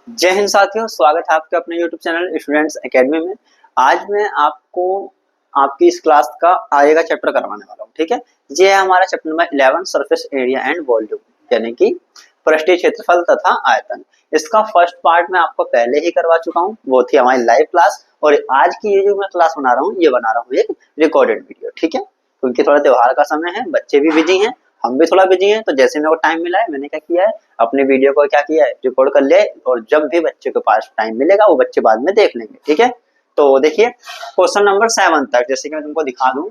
जय हिंद साथियों, स्वागत है आपके अपने YouTube चैनल स्टूडेंट्स एकेडमी में। आज मैं आपको आपकी इस क्लास का आगे का चैप्टर करवाने वाला हूँ। ठीक है, ये है हमारा chapter number 11 surface area and volume, यानी कि पृष्ठीय क्षेत्रफल तथा आयतन। इसका फर्स्ट पार्ट मैं आपको पहले ही करवा चुका हूँ, वो थी हमारी लाइव क्लास। और आज की ये जो मैं क्लास बना रहा हूँ, ये बना रहा हूँ एक रिकॉर्डेड वीडियो। ठीक है, क्योंकि थोड़ा त्योहार का समय है, बच्चे भी बिजी हैं, हम भी थोड़ा बिजी हैं, तो जैसे मेरे को टाइम मिला है मैंने क्या किया है, अपने वीडियो को क्या किया है, रिकॉर्ड कर लिया है। और जब भी बच्चे के पास टाइम मिलेगा वो बच्चे बाद में देख लेंगे। ठीक है, तो देखिए क्वेश्चन नंबर 7 तक, जैसे कि मैं तुमको दिखा दूं,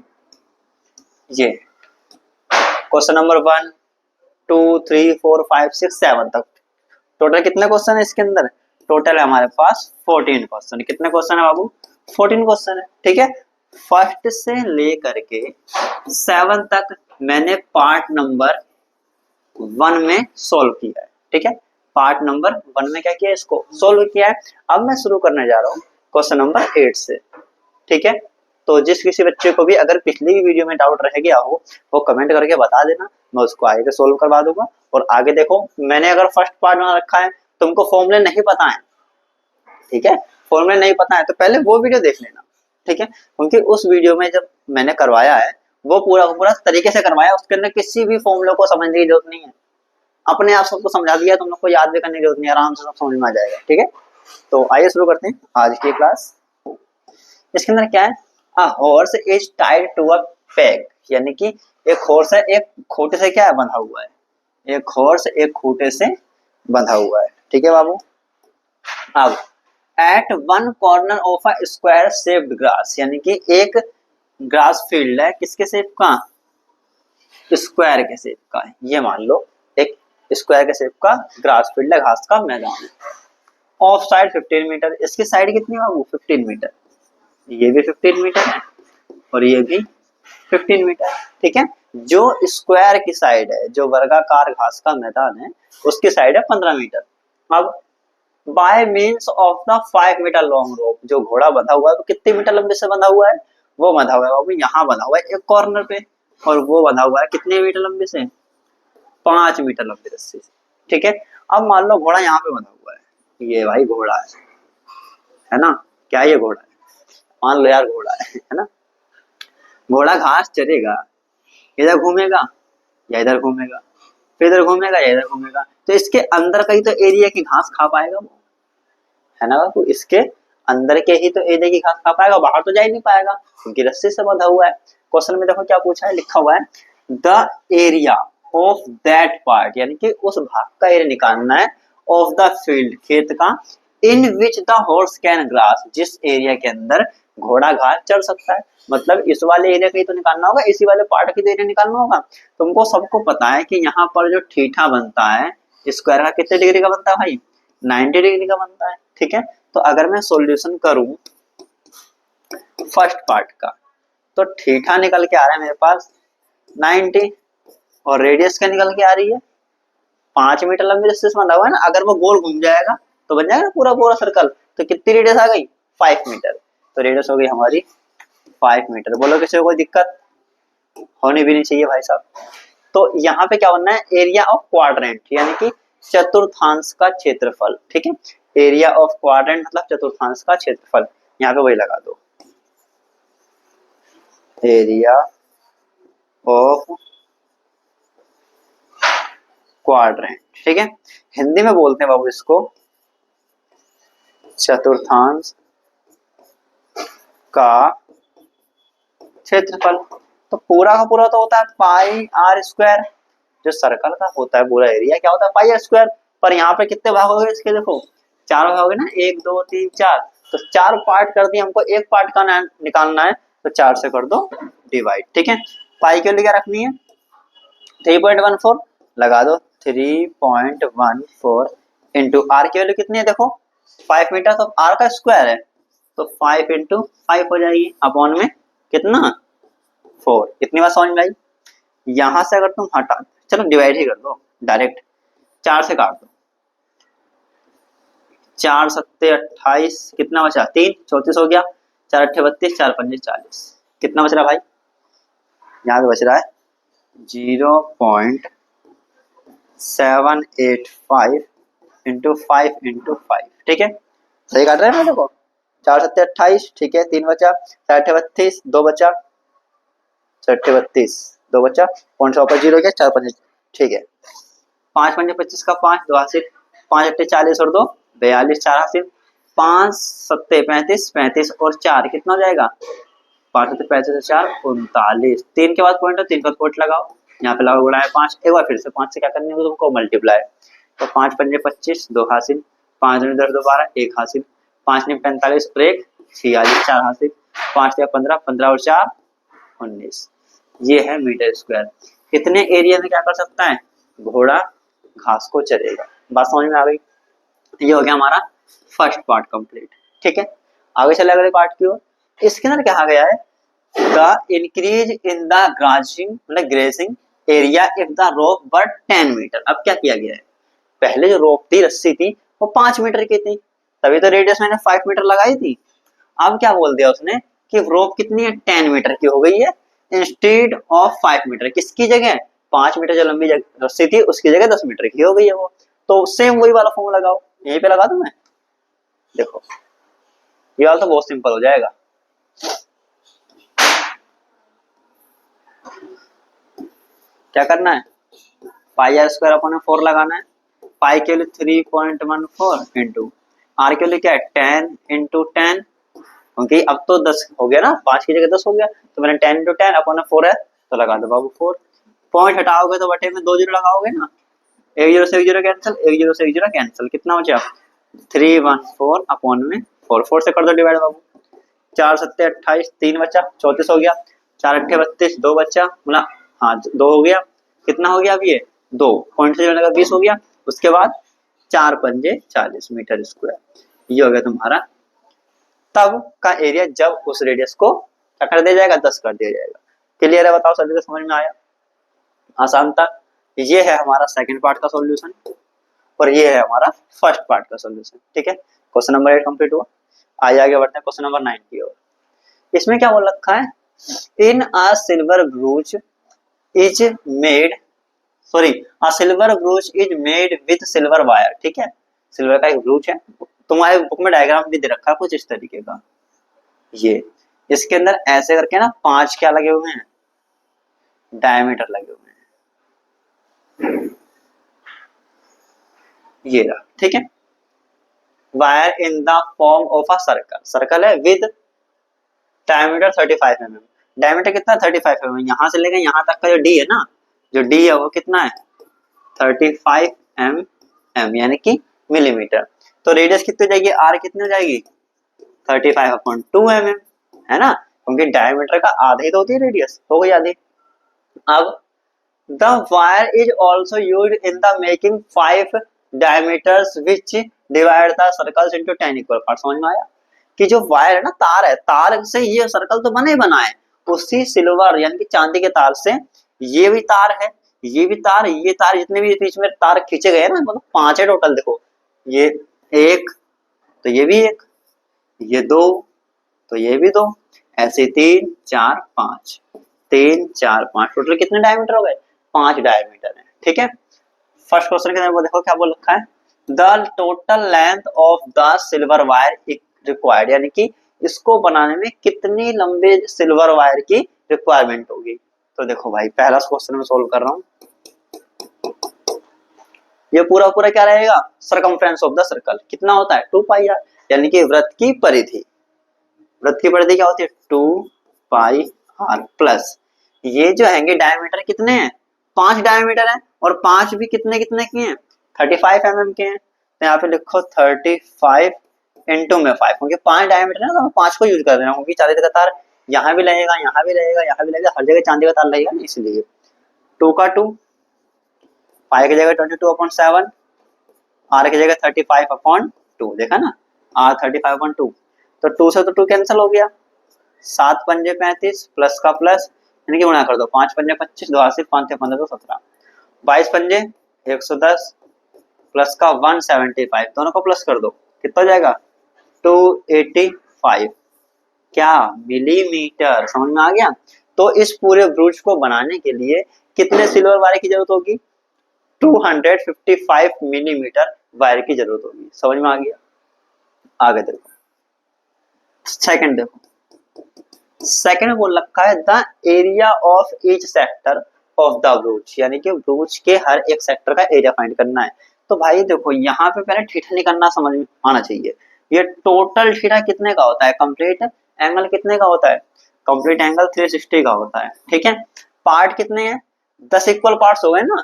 ये क्वेश्चन नंबर 1 2 3 4 5 6 7 तक टोटल कितने क्वेश्चन है इसके अंदर? टोटल है हमारे पास 14 क्वेश्चन। कितने क्वेश्चन है बाबू? 14 क्वेश्चन है। ठीक है, फर्स्ट से लेकर के 7 तक मैंने पार्ट नंबर 1 में सोल्व किया है। ठीक है, पार्ट नंबर 1 में क्या किया है, इसको सोल्व किया है। अब मैं शुरू करने जा रहा हूँ क्वेश्चन नंबर 8 से। ठीक है, तो जिस किसी बच्चे को भी अगर पिछली वीडियो में डाउट रह गया हो वो कमेंट करके बता देना, मैं उसको आगे के सोल्व करवा दूंगा। और आगे देखो, मैंने अगर फर्स्ट पार्ट बना रखा है, तुमको फॉर्मूले नहीं पता है, ठीक है, फॉर्मूले नहीं पता है तो पहले वो वीडियो देख लेना। ठीक है, क्योंकि उस वीडियो में जब मैंने करवाया है वो पूरा तरीके से करवाया, उसके अंदर किसी भी फॉर्मूले को समझने की जरूरत नहीं है, अपने आप सबको समझा दिया, तुम लोग को याद भी करने की जरूरत नहीं, आराम से सब समझ में आ जाएगा। ठीक है, तो आइए शुरू करते हैं आज की क्लास। इसके अंदर क्या है, a horse is tied to a peg, यानी कि एक हॉर्स है, एक खूंटे से क्या है, बंधा हुआ है। एक हॉर्स एक खूंटे से बंधा हुआ है। ठीक है बाबू, अब at one corner of a square shaped grass, यानी कि एक ग्रास फील्ड है, किसके शेप का? स्क्वायर के शेप का है। ये मान लो एक स्क्वायर के शेप का ग्रास फील्ड है, घास का मैदान है। ऑफ साइड 15 मीटर, इसकी साइड कितनी है बाबू? 15 मीटर। ये भी 15 मीटर है और ये भी 15 मीटर। ठीक है, जो स्क्वायर की साइड है, जो वर्गाकार घास का मैदान है, उसकी साइड है 15 मीटर। अब by means of the 5 metre long rope, जो घोड़ा बंधा हुआ है वो कितने मीटर लंबे से बंधा हुआ है? वो बंधा हुआ है बाबू यहाँ बंधा हुआ है एक कॉर्नर पे, और वो बंधा हुआ है कितने मीटर लंबे से? 5 मीटर लंबे रस्सी से। ठीक है, अब मान लो घोड़ा यहाँ पे बंधा हुआ है, ये भाई घोड़ा है ना, क्या ये घोड़ा है? मान लो यार घोड़ा है ना। घोड़ा घास चरेगा, इधर घूमेगा या इधर घूमेगा, फिर इधर घूमेगा या इधर घूमेगा, तो इसके अंदर का ही तो एरिया की घास खा पाएगा वो, है ना बाबू। इसके अंदर के ही तो एरिया की घास खा पाएगा, बाहर तो जा ही नहीं पाएगा क्योंकि रस्सी से बंधा हुआ है। क्वेश्चन में देखो क्या पूछा है, लिखा हुआ है the area of that part, यानी कि उस भाग का एरिया निकालना है, ऑफ द फील्ड, खेत का, in which the horse can grass, जिस एरिया के अंदर घोड़ा घास चढ़ सकता है। मतलब इस वाले एरिया का ही तो निकालना होगा, इसी वाले पार्ट की तो एरिया निकालना होगा। तुमको सबको पता है कि यहाँ पर जो थीटा बनता है स्क्वायर का कितने डिग्री का बनता है भाई? 90 डिग्री का बनता है। ठीक है, तो अगर मैं सॉल्यूशन करूं फर्स्ट पार्ट का, तो थीटा निकल के आ रहा है मेरे पास 90, और रेडियस क्या निकल के आ रही है? 5 मीटर लंबी रस्सी से बंधा हुआ है ना, अगर वो गोल घूम जाएगा तो बन जाएगा पूरा पूरा सर्कल। तो कितनी रेडियस आ गई? 5 मीटर। तो रेडियस हो गई हमारी 5 मीटर। बोलो किसी को कोई दिक्कत होनी भी नहीं चाहिए भाई साहब। तो यहाँ पे क्या बनना है, एरिया ऑफ क्वाड्रेंट, यानी कि चतुर्थांश का क्षेत्रफल। ठीक है, एरिया ऑफ क्वाड्रेंट मतलब चतुर्थांश का क्षेत्रफल, यहाँ पे वही लगा दो, एरिया ऑफ क्वाड्रेंट। ठीक है, हिंदी में बोलते हैं बाबू इसको चतुर्थांश का क्षेत्रफल। तो पूरा का पूरा तो होता है पाई आर स्क्वायर, जो सर्कल का होता है पूरा एरिया क्या होता है? पाई आर स्क्वायर। पर यहाँ पे कितने भाग हो गए इसके? देखो 4 भाग हो गए ना, 1 2 3 4, तो 4 पार्ट कर दिए, हमको एक पार्ट का निकालना है, तो 4 से कर दो डिवाइड। ठीक है, पाई के लिए क्या रखनी है? 3.14 लगा दो, 3.14 इंटू आर की वैल्यू कितनी है देखो 5 मीटर, तो आर का स्क्वायर है, तो 5 इंटू 5 हो जाएगी, अपॉन में कितना 4। इतनी बात समझ में आई? यहां से अगर तुम हटा, चलो डिवाइड ही कर दो डायरेक्ट, 4 से काट दो, 4 सत्ते 28, कितना बचा? 3 34 हो गया, 4 अट्ठे 32, 4 पंजे 40, कितना बच रहा भाई? यहाँ पे बच रहा है 0.785 इंटू 5 इंटू 5, ठीक है, सही काट रहे हैं ना, देखो 4 सत्ते 28, ठीक है, 3 बचा, 8 32, 2 बचा, 6 32, 2 बचा, कौन सा ऊपर जीरो गया, 4 5, ठीक है, 5 5 25 का 5, 2 हासिल, 5 8 40 और 2 42, 4 हासिल, 5 7 35, 35 और 4 कितना हो जाएगा, 5 7 35 और 4 39, 3 के बाद पॉइंट है, 3 का पॉइंट लगाओ, यहाँ पे लगाओ, गुणा है 5, एक बार फिर से 5 से क्या करने होगा तुमको, मल्टीप्लाई, तो 5 पंजे 25, 2 हासिल, 5 दूनी 10 2 12, 1 हासिल, 5 नी 45 और 1 46, 4 हासिल, 5 या 15, 15 और 4 19, ये है मीटर स्क्वायर। कितने एरिया में क्या कर सकता है, घोड़ा घास को चरेगा। बात समझ में आ गई, ये हो गया हमारा फर्स्ट पार्ट कंप्लीट, ठीक है। आगे चले अगले पार्ट की ओर, इसके अंदर कहा गया है the increase in the grazing मतलब grazing area if the rope but 10 metre. अब क्या किया गया है, पहले जो रोप थी, रस्सी थी, वो 5 मीटर की थी, तभी तो रेडियस मैंने 5 मीटर लगाई थी। अब क्या बोल दिया उसने कि रोप कितनी है, 10 मीटर की हो गई है इंस्टेड ऑफ 5 मीटर, किसकी जगह, 5 मीटर जो लंबी रस्सी थी उसकी जगह 10 मीटर की हो गई है वो। तो सेम वही वाला फॉर्मूला लगाओ, यहीं पे लगा दूं मैं, देखो ये वाला तो बहुत सिंपल हो जाएगा। क्या करना है, पाई आर स्क्वायर अपन 4 लगाना है, पाई के लिए 3.14 इंटू आर के लिए क्या है 10 इंटू 10, क्योंकि अब तो 10 हो गया ना, 5 की जगह 10 हो गया, तो मैंने 10 इंटू 10 अपन 4 है, तो लगा दो बाबू 4। पॉइंट हटाओगे तो बटे में 2 जीरो लगाओगे ना, एक जीरो से एक जीरो कैंसिल, एक जीरो से एक जीरो कैंसिल, कितना बचा 314 अपॉन में 4, 4 से कर दो डिवाइड बाबू, 4 सत्ते 28, 3 बचा 34 हो गया, 4 अट्ठे 32, 2 बचा मतलब हाँ 2 हो गया, कितना हो गया अब ये 2 पॉइंट से जोड़ने का 20 हो गया, उसके बाद 4 पंजे 40 मीटर स्क्वायर, ये हो गया तुम्हारा तब का एरिया जब उस रेडियस को क्या कर दिया जाएगा, 10 कर दिया जाएगा। क्लियर है, बताओ सभी को समझ में आया, आसान था। ये है हमारा सेकंड पार्ट का सॉल्यूशन और ये है हमारा फर्स्ट पार्ट का सॉल्यूशन, ठीक है। क्वेश्चन नंबर 8 कंप्लीट हुआ, आगे बढ़ते हैं क्वेश्चन नंबर 9 की ओर। इसमें क्या बोल रखा है, in a silver brooch is made sorry a silver brooch is made with silver wire, ठीक है, सिल्वर का एक ब्रूच है, तुम्हारे बुक में डायग्राम भी दे रखा है कुछ इस तरीके का, ये इसके अंदर ऐसे करके ना 5 क्या लगे हुए हैं, डायमीटर लगे हुए हैं, ये रहा, ठीक है। Wire in the form of a circle, circle है विद डायमीटर 35 mm, डायमीटर कितना 35 mm, यहां से लेकर यहां तक का जो डी है ना, जो डी है वो कितना है 35 mm यानी कि मिलीमीटर, तो रेडियस कितनी हो जाएगी, आर कितनी हो जाएगी 35/2 mm, है ना, क्योंकि डायमीटर का आधा ही तो होती है रेडियस, हो गई आधी। अब the wire is also use in the making 5 diameters which divide the circles into 10 equal parts. समझ में आया कि जो वायर है ना, तार है, तार से ये सर्कल तो बने बना है, उसी सिल्वर यानी कि चांदी के तार से ये भी तार है, ये भी तार, ये तार, जितने भी बीच में तार खींचे गए ना, मतलब 5 है टोटल, देखो ये एक, तो ये भी एक, ये 2, तो ये भी 2, ऐसे 3 4 5, 3 4 5, टोटल कितने डायमीटर हो गए, 5 डायमीटर है, ठीक है। फर्स्ट क्वेश्चन के अंदर वो देखो क्या बोल रखा है, the total length of the silver wire required, यानी कि इसको बनाने में कितनी लंबे सिल्वर वायर की रिक्वायरमेंट होगी। तो देखो भाई पहला क्वेश्चन में सोल्व कर रहा हूं, ये पूरा पूरा क्या रहेगा, सरकमफ्रेंस ऑफ द सर्कल कितना होता है 2 पाई आर, यानी कि वृत्त की परिधि, वृत्त की परिधि क्या होती है 2 पाई आर प्लस ये जो हैंगे डायमीटर कितने हैं 5 डायमीटर है, और 5 भी कितने कितने के हैं 35 mm के हैं, तो यहाँ पे लिखो 35 इंटू में 5, क्योंकि 5 डायमीटर है ना, तो 5 को यूज कर देना, क्योंकि चांदी का तार यहाँ भी लगेगा, यहाँ भी लगेगा, यहाँ भी लगेगा, हर जगह चांदी का तार लगेगा ना, इसलिए 2 का 2, पाई की जगह 22/7, आर की जगह 35/2, देखा ना आर 35/2, तो 2 से तो 2 कैंसिल हो गया, 7 पंजे 35 प्लस का प्लस, यानी कि गुणा कर दो, 5 पंजे 25, 2 8 5 15 तो 17, 22 पंजे 110 प्लस का 175, दोनों को प्लस कर दो, कितना हो जाएगा 285, क्या मिलीमीटर, समझ में आ गया। तो इस पूरे ब्रूच को बनाने के लिए कितने सिल्वर वायर की जरूरत होगी 255 मिलीमीटर वायर की जरूरत होगी। समझ में आ गया? आगे देखो सेकंड, देखो सेकंड में बोल रखा है the area of each sector of the ब्रूच, यानी कि ब्रूच के हर एक सेक्टर का एरिया फाइंड करना है। तो भाई देखो यहाँ पे पहले थीटा निकालना समझ में आना चाहिए। ये टोटल थीटा कितने का होता है, कंप्लीट एंगल कितने का होता है, कंप्लीट एंगल 360 का होता है। ठीक है, पार्ट कितने हैं, 10 इक्वल पार्ट्स हो गए ना।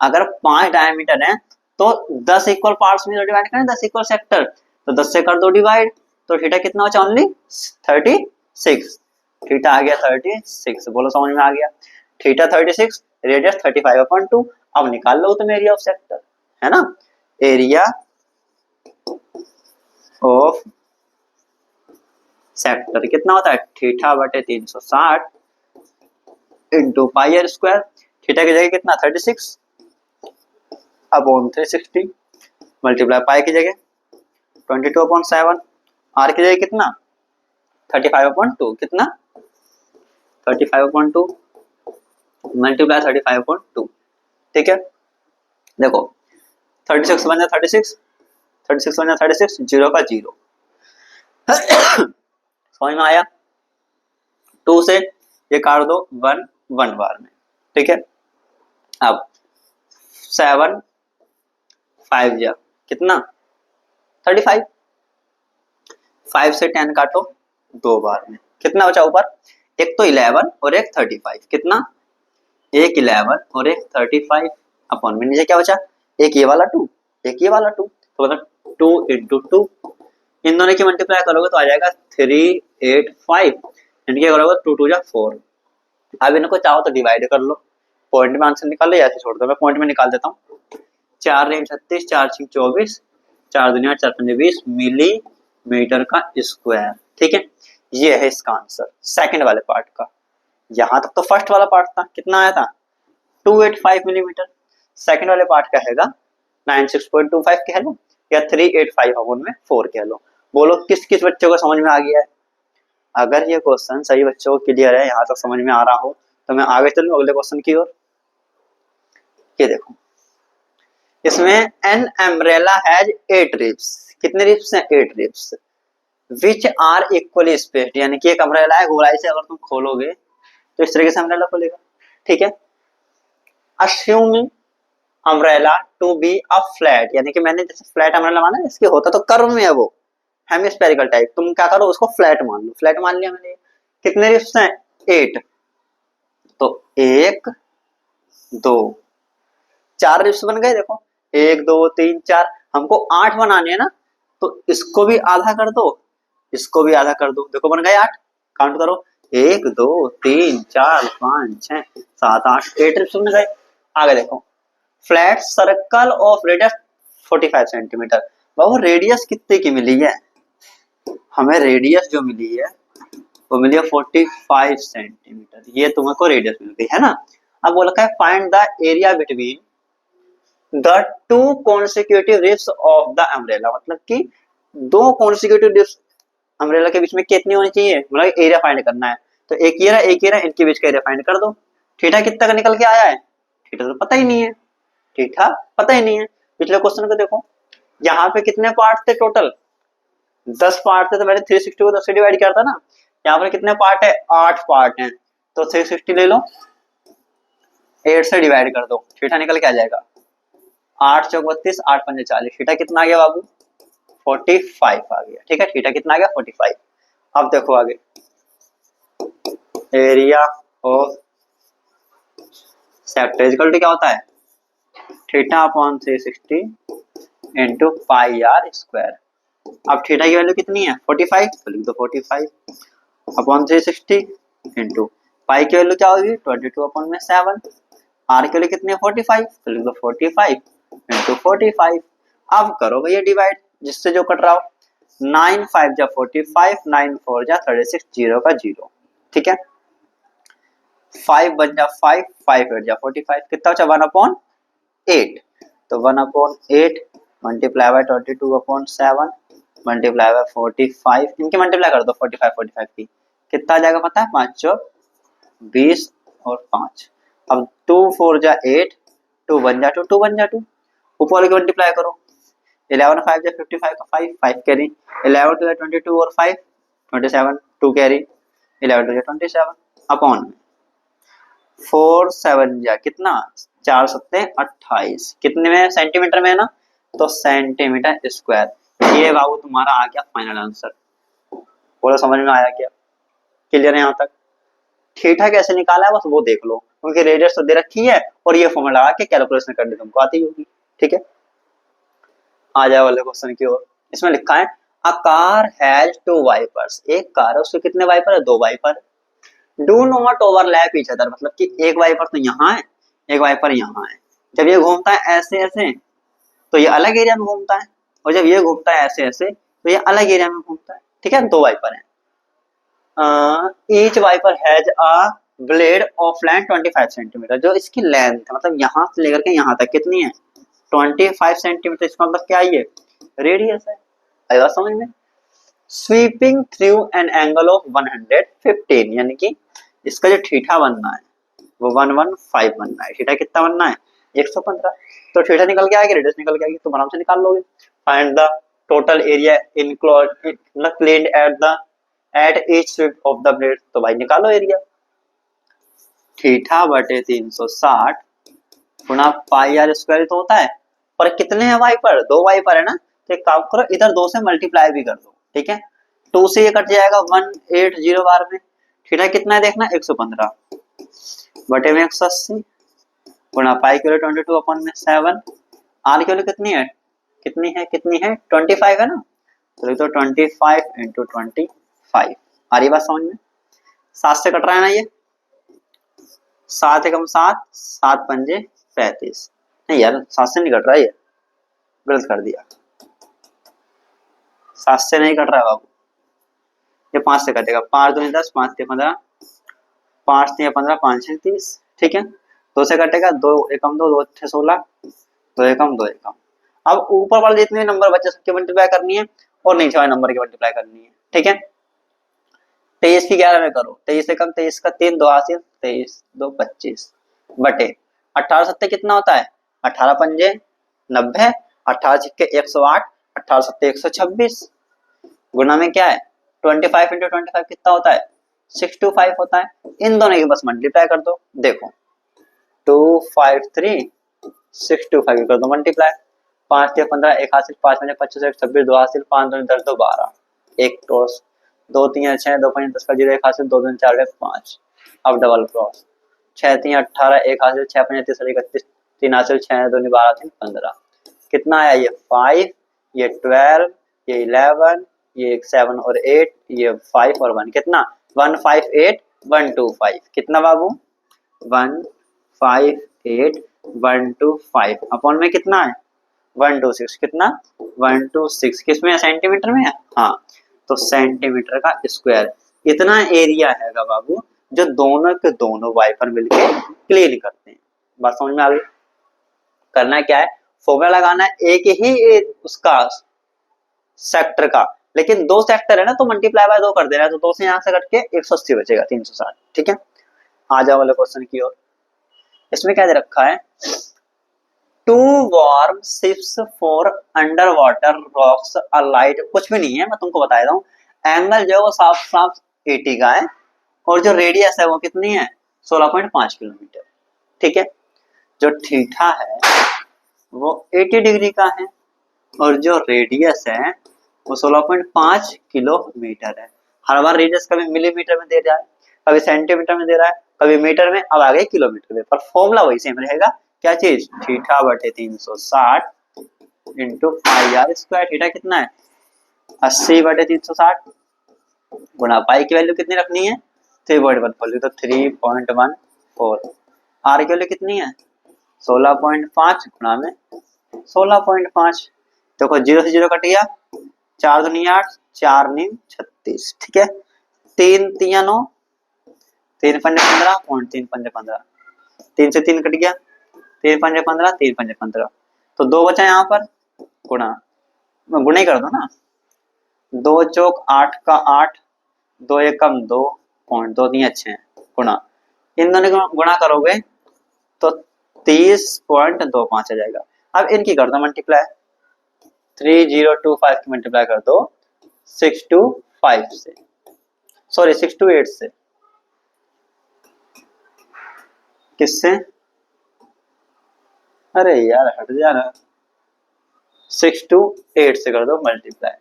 अगर 5 डायमीटर है तो 10 इक्वल पार्ट्स में डिवाइड करें, 10 इक्वल सेक्टर, तो 10 से कर दो डिवाइड, तो थीटा कितना बचा, ओनली 36। थीटा आ गया 36, बोलो समझ में आ गया। Theta 36, radius 35/2। अब निकाल लो तुम एरिया ऑफ सेक्टर, है ना। एरिया ऑफ सेक्टर कितना होता है, थीटा बटे 360 into pi r square. Theta की जगह कितना 36 अपॉन 360 मल्टीप्लाई पाई की जगह 22/7, आर की जगह कितना 35/2, कितना 35/2 मल्टीप्लाई 35/2। ठीक है, देखो 36 बन जाए 36, 36 बन जाए 36, 0 का 0। समझ में आया। 2 से ये काट दो 1 1 बार में। ठीक है, अब 7 5 जा कितना 35, 5 से 10 काटो 2 बार में, कितना बचा ऊपर, एक तो 11 और एक 35, कितना एक 11 और एक 35 अपॉन में नीचे क्या बचा, एक ये वाला 2, एक ये वाला 2, तो मतलब 2 इंटू 2, इन दोनों की मल्टीप्लाई करोगे तो आ जाएगा 385, इनके करोगे 2 2 जा 4। अब इनको चाहो तो डिवाइड कर लो, पॉइंट में आंसर निकाल लो, ऐसे छोड़ दो, मैं पॉइंट में निकाल देता हूँ। 4 रेम 36, 4 6 24, 4 दुनिया 4 पंजे 20 मिलीमीटर का स्क्वायर। ठीक है, ये है इसका आंसर सेकंड वाले पार्ट का। यहां तक तो फर्स्ट वाला पार्ट था, कितना आया था 285 मिलीमीटर। सेकंड वाले पार्ट का हैगा 96.25 कह लो या 385 अपॉन में 4 कह लो। बोलो किस किस बच्चों को समझ में आ गया है। अगर ये क्वेश्चन सही बच्चों को क्लियर है, यहाँ तक समझ में आ रहा हो, तो मैं आगे चलूं अगले क्वेश्चन की ओर। ये देखो इसमें एन अम्ब्रेला हैज 8 रिब्स, कितने रिब्स हैं 8 ribs, which are equally spaced, यानी कि एक अम्ब्रेला है, गोलाई से अगर तुम खोलोगे तो इस तरीके से अम्ब्रेला खोलेगा। ठीक है, assuming umbrella to be a flat, यानी कि मैंने जैसे फ्लैट अम्ब्रेला माना है, इसके होता तो कर्व में है वो हेमिस्फेरिकल टाइप, तुम क्या करो उसको फ्लैट मान लो, फ्लैट मान लिया मैंने। कितने रिब्स हैं 8, तो 1 2 4 रिब्स बन गए। देखो 1 2 3 4, हमको 8 बनाने हैं ना, तो इसको भी आधा कर दो, इसको भी आधा कर दो, देखो बन गए 8। काउंट करो 1 2 3 4 5 6 7 8, 8 रिब्स बन गए। आगे देखो flat circle of radius 45 centimetre, Babu radius कितने की मिली है, हमें रेडियस जो मिली है वो मिली है 45 सेंटीमीटर, ये तुमको रेडियस मिल गई है ना। अब बोला है find the area between the two consecutive ribs of the umbrella, मतलब कि दो कॉन्सिक्यूटिव रिब्स अम्ब्रेला के बीच में कितनी होनी चाहिए, मतलब एरिया फाइंड करना है। तो एक ये रहा एक ये रहा, इनके बीच का एरिया फाइंड कर दो। थीटा कितना का निकल के आया है, थीटा तो पता ही नहीं है, थीटा पता ही नहीं है। पिछले क्वेश्चन को देखो, यहाँ पे कितने पार्ट थे टोटल 10 पार्ट थे, तो मैंने 360 को 10 से डिवाइड किया था ना। यहाँ पर कितने पार्ट है 8 पार्ट हैं, तो 360 ले लो 8 से डिवाइड कर दो, थीटा निकल के आ जाएगा 8 चौक 32 8 पंजे 40, थीटा कितना आ गया बाबू 45 आ गया। ठीक है, थीटा कितना आ गया 45। अब देखो आगे area of sector equal to क्या होता है theta upon 360 into pi r square. अब थीटा की वैल्यू कितनी है 45, तो लिख दो 45 अपॉन 360 इंटू पाई की वैल्यू क्या होगी 22/7, आर की वैल्यू कितनी है 45, तो लिख दो 45 इंटू 45। अब करो भैया डिवाइड, जिससे जो कट रहा हो, 9 5 जा 45, 9 4 जा 36, 0 का 0। ठीक है, 5 बन जा 5, 5 8 जा 45, कितना बचा 1/8, तो 1/8 मल्टीप्लाई बाय 22/7 मल्टीप्लाई बाय 45, इनकी मल्टीप्लाई कर दो 45 45 की, कितना आ जाएगा पता है 5 चौक 20 और 5। अब 2 4 जा 8, 2 1 जा 2, 2 1 जा 2, ऊपर वाले की मल्टीप्लाई करो 11 5 जा 55 का 5 5 कैरी, 11 टू 22 और 5 27 2 कैरी, 11 टू 27 अपॉन 4 7 जा कितना 4 सत्ते 28, कितने में सेंटीमीटर में है ना, तो सेंटीमीटर स्क्वायर। ये बाबू तुम्हारा आ गया फाइनल आंसर। बोलो समझ में आया क्या? क्लियर है यहाँ तक? थीटा कैसे निकाला है बस वो देख लो, क्योंकि रेडियस तो दे रखी है और ये फॉर्मूला लगा के कैलकुलेशन करनी तुमको आती होगी। ठीक है, आ जाए वाले क्वेश्चन की ओर। इसमें लिखा है a car has two wipers, एक कार है उसके कितने वाइपर है, दो wiper. Do not overlap each other, मतलब कि एक वाइपर तो यहाँ है एक वाइपर यहाँ है। जब ये घूमता है ऐसे ऐसे तो ये अलग एरिया में घूमता है, और जब ये घूमता है ऐसे ऐसे तो ये अलग एरिया में घूमता है। ठीक है, दो वाइपर है। Each wiper has a blade of length 25 centimetre, जो इसकी लेंथ है मतलब यहाँ से लेकर के यहाँ तक कितनी है 25 सेंटीमीटर, इसका मतलब क्या है ये रेडियस है। आएगा समझ में? Sweeping through an angle of 115, यानी कि इसका जो थीटा बनना है वो 115 बनना है। थीटा कितना बनना है 115, तो थीटा निकल के आएगा रेडियस निकल के आएगी, तुम आराम से निकाल लोगे। Find the total area enclosed मतलब cleaned at each sweep of the blade, तो भाई निकालो एरिया। थीटा बटे 360 गुना पाई आर स्क्वायर तो होता है, पर कितने हैं वाइपर, दो वाइपर है ना, तो एक काम करो इधर दो से मल्टीप्लाई भी कर दो। ठीक है, 2 से ये कट जाएगा 180 बार में। थीटा कितना है देखना 115 बटे में 180 गुना पाई की वैल्यू 22 अपॉन में 7, आर की वैल्यू कितनी है 25 है ना, तो 25 इंटू 25। आ रही बात समझ में? 7 से कट रहा है ना ये, 7 एकम 7 7 पंजे 35, नहीं यार 7 से नहीं कट रहा है, ये गलत कर दिया, 7 से नहीं कट रहा है बाबू, ये 5 से कटेगा। 5 दूनी 10 5 3 15 5 3 15 5 6 30। ठीक है, 2 से कटेगा 2 एकम 2 2 6 16 2 एकम 2 एकम। अब ऊपर वाले जितने नंबर बचे सबके मल्टीप्लाई करनी है और नीचे वाले नंबर की मल्टीप्लाई करनी है। ठीक है, 23 की 11 में करो, 23 एकम 23 का 3 2 हासिल 23 2 25 बटे 18 सत्ते कितना होता है 18 पंजे 90, 18 छिक्के 108, 18 सत्ते 126 गुना में क्या है 25 इंटू 25 कितना होता है 625 होता है। इन दोनों की बस मल्टीप्लाई कर दो, देखो 253 625 कर दो मल्टीप्लाई, 5 3 15 1 हासिल 5 5 25 1 26 2 हासिल 5 2 10 2 12 एक टॉस 2 3 6 2 5 10 का 0 1 हासिल 2 2 4 5। अब डबल क्रॉस 6 3 18 1 हासिल 6 5 30 31 3 हासिल 6 2 12 3 15, कितना आया ये 5 ये 12 ये 11 ये 7 और 8 ये 5 और 1, कितना 158 125, कितना बाबू 158 125 अपॉन में कितना है 126, कितना 126 किसमें है सेंटीमीटर में है, हाँ तो सेंटीमीटर का स्क्वायर इतना एरिया हैगा बाबू जो दोनों के दोनों वाइपर मिलके क्लियर करते हैं। बात समझ में आ गई? करना क्या है फॉर्मूला लगाना है एक ही उसका सेक्टर का, लेकिन दो सेक्टर है ना तो मल्टीप्लाई बाय 2 कर देना है, तो 2 से यहां से कट के 180 बचेगा 360। ठीक है, आ जाओ वाले क्वेश्चन की ओर। इसमें क्या दे रखा है 2 warm ships for under water rocks a light, कुछ भी नहीं है मैं तुमको बता देता हूँ। एंगल जो है वो साफ साफ 80 का है और जो रेडियस है वो कितनी है 16.5 किलोमीटर। ठीक है, जो थीटा है वो 80 डिग्री का है और जो रेडियस है वो 16.5 किलोमीटर है। हर बार रेडियस कभी मिलीमीटर में दे रहा है, कभी सेंटीमीटर में दे रहा है, कभी मीटर में, अब आ गए किलोमीटर में, पर फॉर्मूला वही सेम रहेगा। क्या चीज थीटा बटे 360 into pi r square. Theta कितना है 80 बटे 360 गुणा पाई की वैल्यू कितनी रखनी है 3.14, तो 3.14। आर की वैल्यू कितनी है 16.5 गुणा में 16.5, देखो 0 से 0 कट गया 4 दूनी 8 4 नीम 36। ठीक है, 3 3 9 3 पंजे 15 पॉइंट 3 पंजे 15, 3 से 3 कट गया 3 पंजे 15 3 पंजे 15, तो 2 बचा यहाँ पर गुणा, गुणा ही कर दो ना, 2 चौक 8 का 8 2 एकम 2 पॉइंट 2 3 अच्छे हैं गुणा, इन दोनों को गुणा करोगे तो 30.25 आ जाएगा। अब इनकी कर दो मल्टीप्लाई, 3025 की मल्टीप्लाई कर दो 625 से, सॉरी 628 से, किससे, अरे यार हट जा रहा, 628 से कर दो मल्टीप्लाई।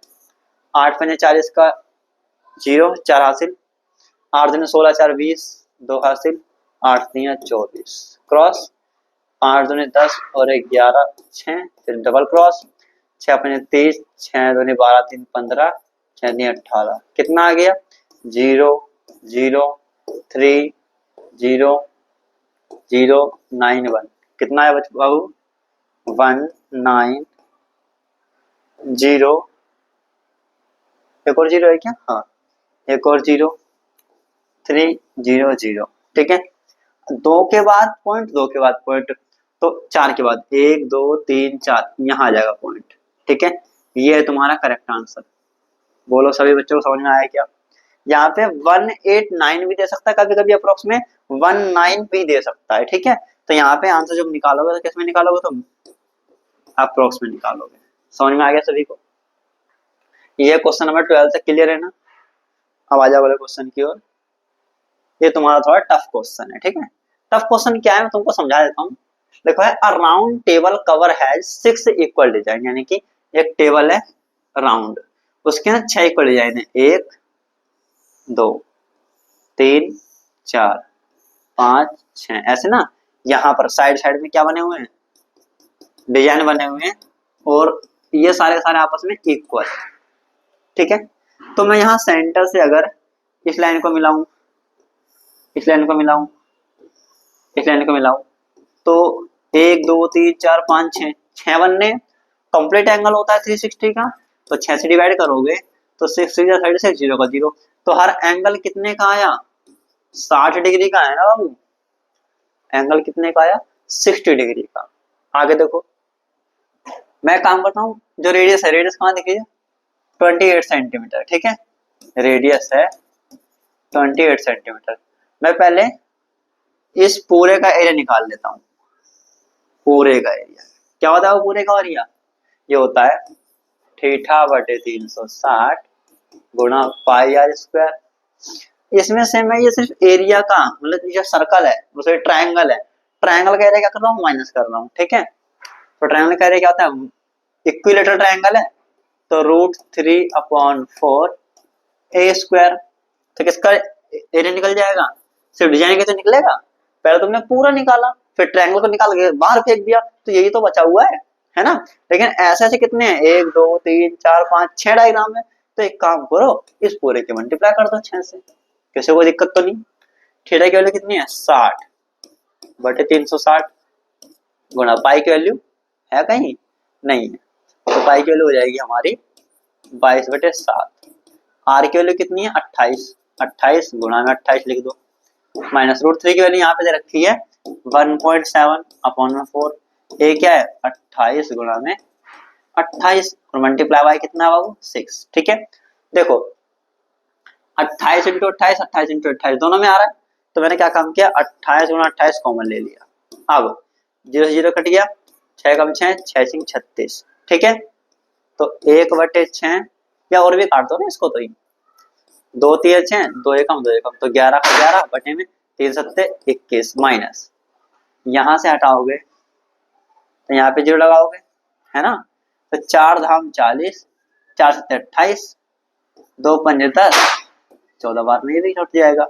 8 पंजे 40 का 0 4 हासिल, 8 दूनी 16 4 20 2 हासिल, 8 3 24 क्रॉस, 5 दूनी 10 और 1 11 6, फिर डबल क्रॉस, 6 पंजे 23, 6 दूनी 12 3 15, 6 3 18, कितना आ गया 0 0 3 0 0 9 1, कितना है बाबू 1 9 0, एक और 0 है क्या, हाँ एक और 0 3 0 0, ठीक है। 2 के बाद पॉइंट, 2 के बाद पॉइंट, तो 4 के बाद 1 2 3 4, यहाँ आ जाएगा पॉइंट, ठीक है। ये है तुम्हारा करेक्ट आंसर। बोलो सभी बच्चों को समझ में आया क्या। यहाँ पे 189 भी दे सकता है, कभी कभी अप्रोक्स में 19 भी दे सकता है, ठीक है। तो यहाँ पे आंसर जब निकालोगे तो किस में निकालोगे तुम, अप्रोक्स में निकालोगे। समझ में आ गया सभी को। ये क्वेश्चन नंबर 12 तक क्लियर है ना। अब आ जाओ वाले क्वेश्चन की ओर। ये तुम्हारा थोड़ा टफ क्वेश्चन है, ठीक है। टफ क्वेश्चन क्या है मैं तुमको समझा देता हूँ। देखो है, अ round table cover has 6 equal design, यानी कि एक टेबल है राउंड, उसके ना 6 इक्वल डिजाइन है, 1 2 3 4 5 6, ऐसे ना। यहाँ पर साइड साइड में क्या बने हुए हैं, डिजाइन बने हुए हैं, और ये सारे सारे आपस में इक्वल, ठीक है। तो मैं यहाँ सेंटर से अगर इस लाइन को मिलाऊं, इस लाइन को मिलाऊं, इस लाइन को मिलाऊं, तो 1 2 3 4 5 6, 6 बनने। कंप्लीट एंगल होता है 360 का, तो 6 से डिवाइड करोगे तो 6 3 36, 0 का 0, तो हर एंगल कितने का आया, 60 डिग्री का है ना बाबू। एंगल कितने का आया, 60 डिग्री का। आगे देखो, मैं काम करता हूँ, जो रेडियस है, रेडियस कहाँ दिखिए 28 सेंटीमीटर, ठीक है। रेडियस है 28 सेंटीमीटर। मैं पहले इस पूरे का एरिया निकाल लेता हूँ। पूरे का एरिया क्या होता है, वो पूरे का एरिया ये होता है थीटा बटे 360 गुणा पाई आर स्क्वायर। इसमें से मैं ये सिर्फ एरिया का, मतलब जो सर्कल है, उसे ट्रायंगल है, ट्रायंगल का एरिया क्या कर रहा हूँ, माइनस कर रहा हूँ, ठीक है। तो ट्रायंगल का एरिया क्या होता है, इक्विलेटरल ट्रायंगल है, तो √3/4 ए स्क्वायर। तो किसका एरिया निकल जाएगा, सिर्फ डिजाइन के तो निकलेगा। पहले तुमने पूरा निकाला, फिर ट्रायंगल को निकाल के बाहर फेंक दिया, तो यही तो बचा हुआ है ना। लेकिन ऐसे ऐसे कितने हैं, 1 2 3 4 5 6 डायग्राम है। तो एक काम करो, इस पूरे के मल्टीप्लाई कर दो 6 से, किसी को दिक्कत तो नहीं। थीटा की वैल्यू कितनी है, 60 बटे 360 गुणा पाई की वैल्यू है कहीं नहीं है, तो पाई की वैल्यू हो जाएगी हमारी 22 बटे 7। आर की वैल्यू कितनी है, 28, 28 गुणा में 28 लिख दो, माइनस √3 की वैल्यू यहाँ पे दे रखी है 1.7/4। ए क्या है 28 गुणा में 28, और मल्टीप्लाई बाय कितना बाबू 6, ठीक है। देखो 28 इंटू 28, 28 इंटू 28 दोनों में आ रहा है, तो मैंने क्या काम किया, 28 गुणा 28 कॉमन ले लिया। अब 0 से 0 कट गया, 6 कम 6 6 सिंह 36, ठीक है। तो 1 बटे 6, या और भी काट दो ना इसको, तो ही 2 3 6, 2 एकम 2 एकम, तो 11 का 11 बटे में 3 सत्ते 21, माइनस यहाँ से हटाओगे तो यहाँ पे 0 लगाओगे, है ना। तो 4 धाम 40, 4 सत्ते 28, 2 पंजे 10, 14 बार में ये भी कट जाएगा,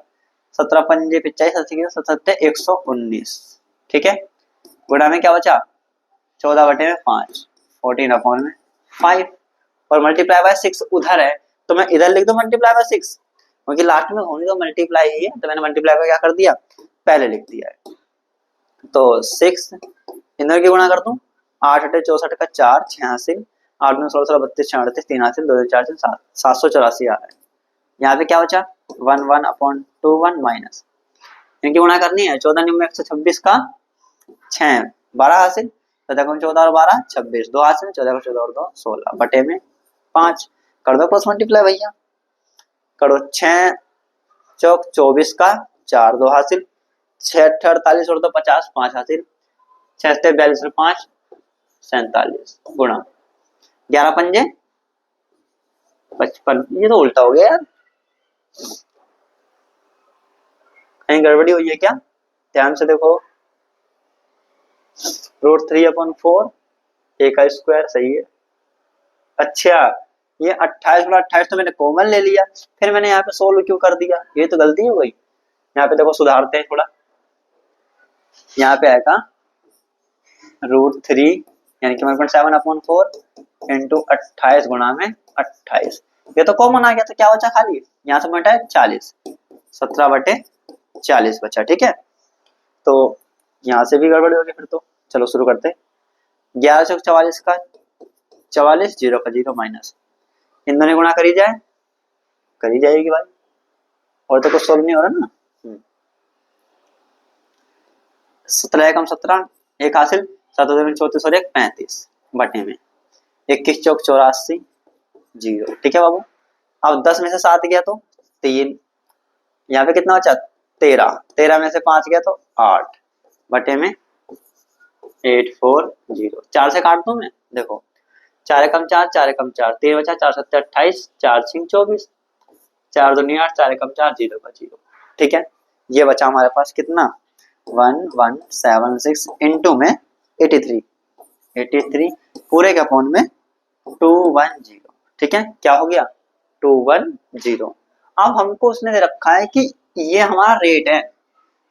17 पंजे 25, 7 119, ठीक है। गुणा में क्या बचा, 14 बटे में 5, 14/5, और मल्टीप्लाई बाय 6 उधर है, तो मैं इधर लिख दूं मल्टीप्लाई बाय 6, क्योंकि लास्ट में होनी तो मल्टीप्लाई ही है, तो मैंने मल्टीप्लाई बाय क्या कर दिया, पहले लिख दिया है। तो 6 इधर की गुणा कर दूं, 8 8 64 का 4 86, 8 9 16 32 36 3 8 2 4 7 784 आ रहा है। यहाँ पे क्या बचा 1 1/2 1 माइनस, इनकी गुणा करनी है, 14 9 126 का 6 12 हासिल, 14 और 12 26, 2 हासिल, 14 14 और 2 16 बटे में 5, कर दो क्रॉस मल्टीप्लाई भैया, करो 6 चौक 24 का 4 2 हासिल, 6 48 और 2 50 5 हासिल, 6 42 और 5 47 गुणा 11 पंजे 55, ये तो उल्टा हो गया यार, कहीं गड़बड़ी हुई है क्या? ध्यान से देखो। √3/4 a का स्क्वायर सही है। अच्छा, ये 28 तो मैंने कॉमन ले लिया, फिर मैंने यहाँ पे सोल्व क्यों कर दिया, ये तो गलती हो गई। यहाँ पे देखो सुधारते हैं थोड़ा, यहाँ पे आएगा √3 यानी कि 1.7/4 इंटू 28 गुणा में 28, ये तो कॉमन आ गया, तो क्या बचा खाली, यहाँ से बटा 40, 17/40 बचा। ठीक है, तो यहाँ से भी गड़बड़ी होगी फिर तो। चलो शुरू करते हैं। 11 से 44 का 44, 0 का 0 माइनस, इन दोनों गुणा करी जाए, करी जाएगी भाई, और तो कुछ सोल्व नहीं हो रहा ना। 17 एकम 17, एक हासिल, 7 34 और 1 35 बटे में 21 चौक 84, 0। ठीक है बाबू, अब 10 में से 7 गया तो 3, यहाँ पे कितना बचा 13, 13 में से 5 गया तो 8 बटे में 840। 4 से काट दूं मैं, देखो 4 एकम 4, 4 एकम 4, 3 बचा, 4 7 28, 4 6 24, 4 2 8, 4 एकम 4, 0 का 0। ठीक है, ये बचा हमारे पास कितना 1176 इंटू में 83, 83 पूरे के अपॉन में 210। ठीक है, क्या हो गया 210। अब हमको उसने दे रखा है कि ये हमारा रेट है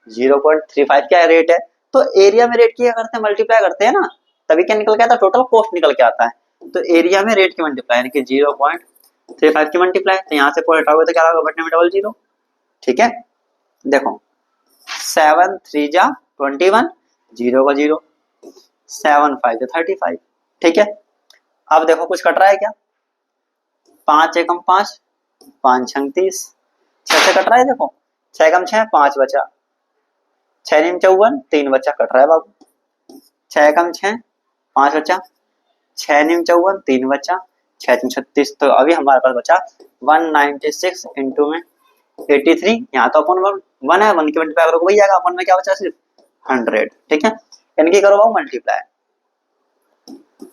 0.35, क्या रेट है, तो एरिया में रेट क्या करते हैं, मल्टीप्लाई करते हैं ना, तभी क्या निकल के आता है, टोटल कॉस्ट निकल के आता है। तो एरिया में रेट की मल्टीप्लाई यानी कि 0.35 की मल्टीप्लाई, तो यहाँ से कोई हटाओगे तो क्या होगा, बटने में डबल 0। ठीक है, देखो 7 3 जा 21, 0 का 0, 7 5 35। ठीक है, अब देखो कुछ कट रहा है क्या, 5 एकम 5, 5 छंग 30, 6 से कट रहा है, देखो 6 एकम 6, 5 बचा, 6 नीम 54, 3 बचा, कट रहा है बाबू, 6 एकम 6, 5 बचा, 6 नीम 54, 3 बचा, 6 3 36, तो अभी हमारे पास बचा 196 इंटू में 83, यहाँ तो अपन 1 है, 1 की मल्टीप्लाई करो वही आएगा, अपन में क्या बचा सिर्फ 100। ठीक है, इनकी करो वो मल्टीप्लाई,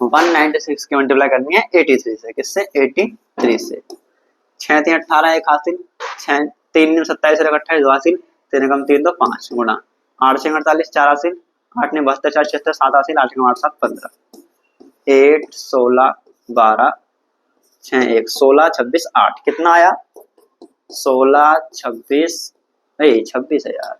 196 की मल्टीप्लाई करनी है 83 से, किससे 83 से, 6 3 18 एक हासिल, 6 3 27 और 28 दो हासिल, 3 कम 3 तो 5 गुणा 8 6 48 4 हासिल, 8 ने 72 4 76 7 हासिल, 8 9 8 7 15, 8 16 12 6 1 16 26 8, कितना आया 16 26, 26 है यार,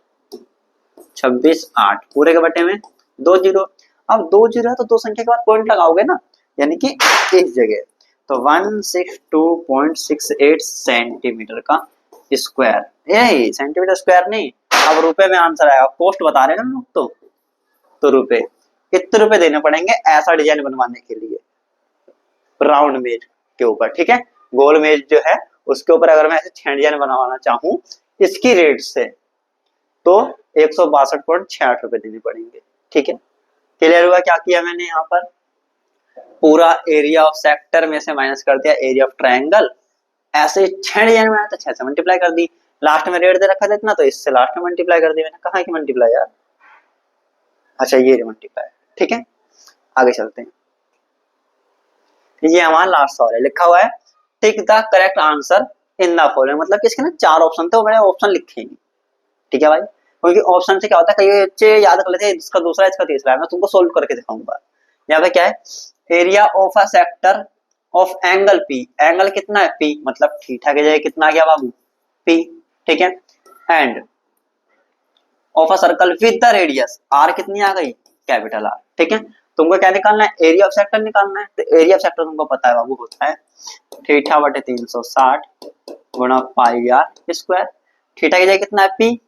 26 8 पूरे के बटे में 2 0। अब 2 0 है तो दो संख्या के बाद पॉइंट लगाओगे ना, यानी कि इस जगह, तो 162.68 सेंटीमीटर का स्क्वायर, यही सेंटीमीटर स्क्वायर नहीं, अब रुपए में आंसर आएगा, कॉस्ट बता रहे हैं ना लोग, तो रुपए, कितने रुपए देने पड़ेंगे ऐसा डिजाइन बनवाने के लिए राउंड मेज के ऊपर। ठीक है, गोल मेज जो है उसके ऊपर अगर मैं ऐसे 6 डिजाइन बनवाना चाहूं इसकी रेट से, तो 162.68 रुपए देने पड़ेंगे। ठीक है, क्लियर हुआ क्या किया मैंने, यहाँ पर पूरा एरिया ऑफ सेक्टर में से माइनस कर दिया एरिया ऑफ ट्रायंगल, ऐसे 6 डिजाइन बनाया तो 6 से मल्टीप्लाई कर दी, लास्ट में रेट दे रखा था इतना तो इससे लास्ट में मल्टीप्लाई कर दी, मैंने कहा कि मल्टीप्लाई यार, अच्छा ये मल्टीप्लाई। ठीक है, आगे चलते हैं, ये हमारा लास्ट सवाल है, लिखा हुआ है tick the correct answer in the following, मतलब कि इसके ना 4 ऑप्शन थे, वो मैंने ऑप्शन लिखे नहीं। ठीक है भाई, क्योंकि ऑप्शन से क्या होता है कई बच्चे याद कर लेते हैं इसका दूसरा इसका तीसरा है, मैं तुमको सोल्व करके दिखाऊंगा। यहाँ पे क्या है, area of a sector of angle P, angle कितना है पी, मतलब थीटा की जगह कितना आ गया बाबू पी। ठीक है, end of a circle with the radius r कितनी आ गई कैपिटल आर। ठीक है, तुमको क्या निकालना है, एरिया ऑफ सेक्टर निकालना है, तो एरिया ऑफ सेक्टर तुमको पता है बाबू होता है थीटा बटे 360 गुणा पाई आर स्क्वायर, थीटा की जगह कितना है पी,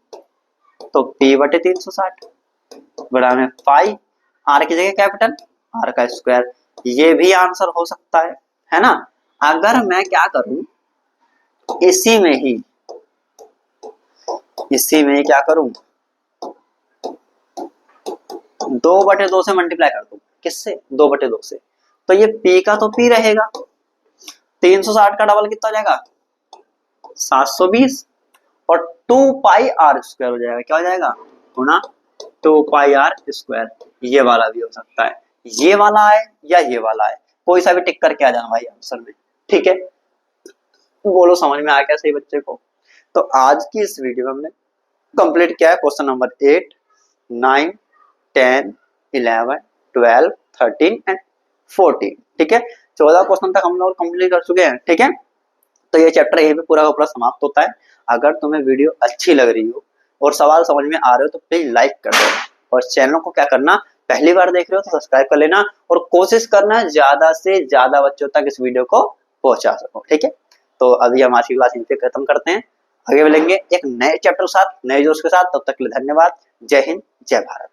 तो पी बटे 360 गुणा में पाई, आर की जगह कैपिटल आर का स्क्वायर, ये भी आंसर हो सकता है ना। अगर मैं क्या करूं, इसी में ही क्या करूं, 2/2 से मल्टीप्लाई कर दूं, किससे 2/2 से, तो ये p का तो p रहेगा, 360 का डबल कितना हो जाएगा 720, और 2 पाई आर स्क्वायर हो जाएगा, क्या हो जाएगा गुणा 2 पाई आर स्क्वायर, ये वाला भी हो सकता है, ये वाला है या ये वाला है, कोई सा भी टिक करके आ जाना भाई आंसर में, ठीक है। बोलो समझ में आ गया सही बच्चे को। तो आज की इस वीडियो में हमने कंप्लीट किया है क्वेश्चन नंबर 8, 9, 10, 11, 12, 13 एंड 14, ठीक है। 14 क्वेश्चन तक हम लोग कंप्लीट कर चुके हैं, ठीक है। तो ये चैप्टर यहीं पे पूरा का पूरा समाप्त होता है। अगर तुम्हें वीडियो अच्छी लग रही हो और सवाल समझ में आ रहे हो तो प्लीज लाइक कर दो, और चैनल को क्या करना, पहली बार देख रहे हो तो सब्सक्राइब कर लेना, और कोशिश करना ज्यादा से ज्यादा बच्चों तक इस वीडियो को पहुंचा सको, ठीक है। तो अभी हम आज की क्लास यहीं पे खत्म करते हैं, आगे मिलेंगे एक नए चैप्टर के साथ, नए जोश के साथ। तब तक के लिए धन्यवाद। जय हिंद, जय भारत।